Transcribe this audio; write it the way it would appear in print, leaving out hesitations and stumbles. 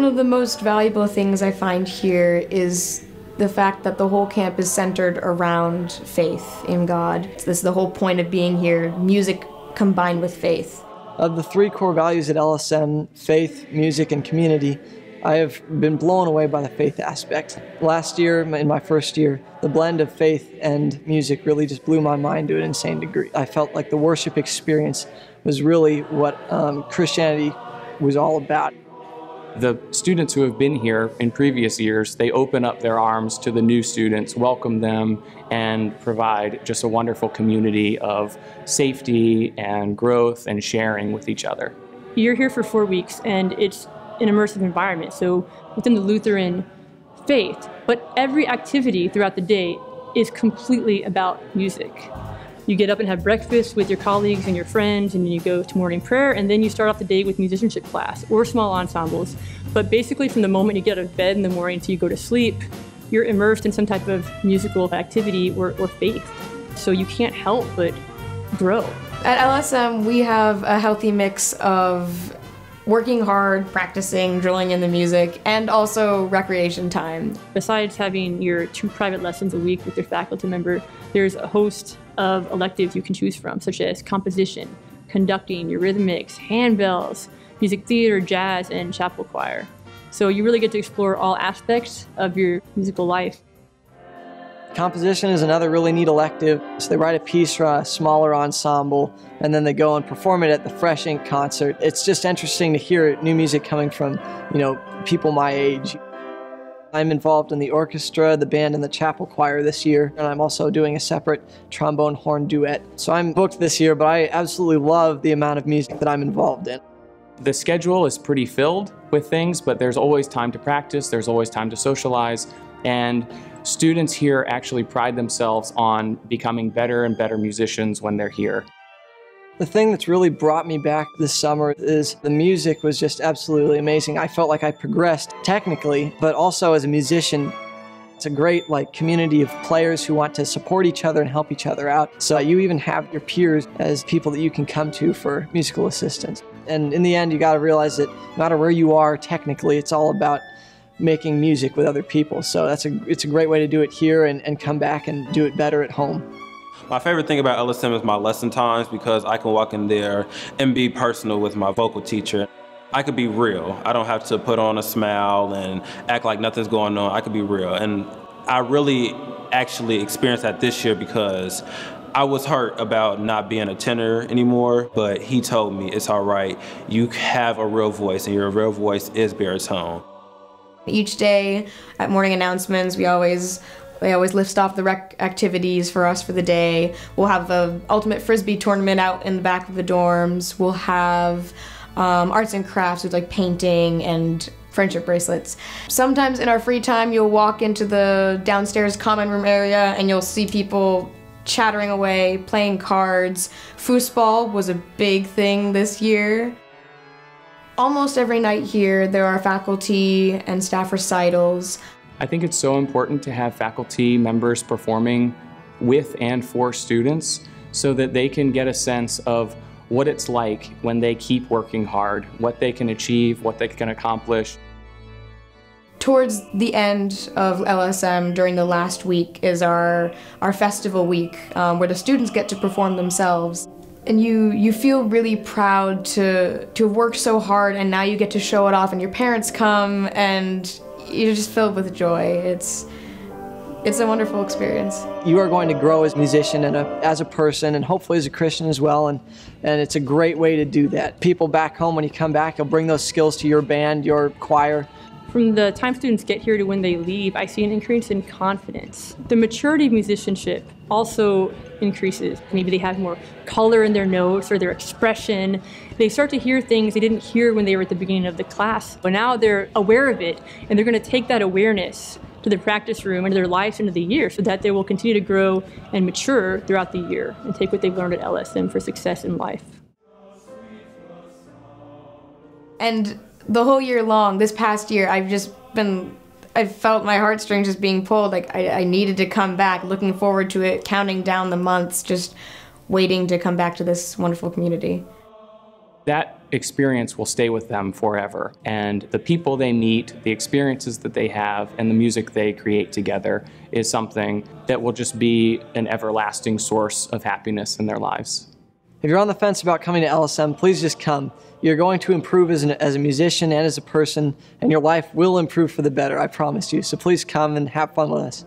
of the most valuable things I find here is the fact that the whole camp is centered around faith in God. This is the whole point of being here, music combined with faith. Of the three core values at LSM, faith, music, and community, I have been blown away by the faith aspect. Last year, in my first year, the blend of faith and music really just blew my mind to an insane degree. I felt like the worship experience was really what Christianity was all about. The students who have been here in previous years, they open up their arms to the new students, welcome them, and provide just a wonderful community of safety and growth and sharing with each other. You're here for 4 weeks, and it's an immersive environment, so within the Lutheran faith, but every activity throughout the day is completely about music. You get up and have breakfast with your colleagues and your friends, and then you go to morning prayer, and then you start off the day with musicianship class or small ensembles. But basically from the moment you get out of bed in the morning till you go to sleep, you're immersed in some type of musical activity or faith. So you can't help but grow. At LSM, we have a healthy mix of working hard, practicing, drilling in the music, and also recreation time. Besides having your 2 private lessons a week with your faculty member, there's a host of electives you can choose from, such as composition, conducting, eurythmics, handbells, music theater, jazz, and chapel choir. So you really get to explore all aspects of your musical life. Composition is another really neat elective. So they write a piece for a smaller ensemble, and then they go and perform it at the Fresh Ink concert. It's just interesting to hear new music coming from, people my age. I'm involved in the orchestra, the band, and the chapel choir this year, and I'm also doing a separate trombone horn duet. So I'm booked this year, but I absolutely love the amount of music that I'm involved in. The schedule is pretty filled with things, but there's always time to practice, there's always time to socialize, and students here actually pride themselves on becoming better and better musicians when they're here. The thing that's really brought me back this summer is the music was just absolutely amazing. I felt like I progressed technically, but also as a musician. It's a great community of players who want to support each other and help each other out. So you even have your peers as people that you can come to for musical assistance. And in the end, you got to realize that no matter where you are technically, it's all about making music with other people. So it's a great way to do it here and come back and do it better at home. My favorite thing about LSM is my lesson times, because I can walk in there and be personal with my vocal teacher. I could be real. I don't have to put on a smile and act like nothing's going on. I could be real. And I really actually experienced that this year, because I was hurt about not being a tenor anymore, but he told me it's all right. You have a real voice, and your real voice is baritone. Each day at morning announcements, they always list off the rec activities for us for the day. We'll have the ultimate frisbee tournament out in the back of the dorms. We'll have arts and crafts with painting and friendship bracelets. Sometimes in our free time, you'll walk into the downstairs common room area and you'll see people chattering away, playing cards. Foosball was a big thing this year. Almost every night here, there are faculty and staff recitals. I think it's so important to have faculty members performing with and for students so that they can get a sense of what it's like when they keep working hard, what they can achieve, what they can accomplish. Towards the end of LSM, during the last week, is our festival week, where the students get to perform themselves. And you feel really proud to have worked so hard, and now you get to show it off, and your parents come, and you're just filled with joy. It's a wonderful experience. You are going to grow as a musician and as a person, and hopefully as a Christian as well, and it's a great way to do that. People back home, when you come back, you'll bring those skills to your band, your choir. From the time students get here to when they leave, I see an increase in confidence. The maturity of musicianship also increases. Maybe they have more color in their notes or their expression. They start to hear things they didn't hear when they were at the beginning of the class. But now they're aware of it, and they're going to take that awareness to their practice room and their lives into the year, so that they will continue to grow and mature throughout the year and take what they've learned at LSM for success in life. And the whole year long, this past year, I've felt my heartstrings just being pulled. I needed to come back, looking forward to it, counting down the months, just waiting to come back to this wonderful community. That experience will stay with them forever. And the people they meet, the experiences that they have, and the music they create together is something that will just be an everlasting source of happiness in their lives. If you're on the fence about coming to LSM, please just come. You're going to improve as a musician and as a person, and your life will improve for the better, I promise you. So please come and have fun with us.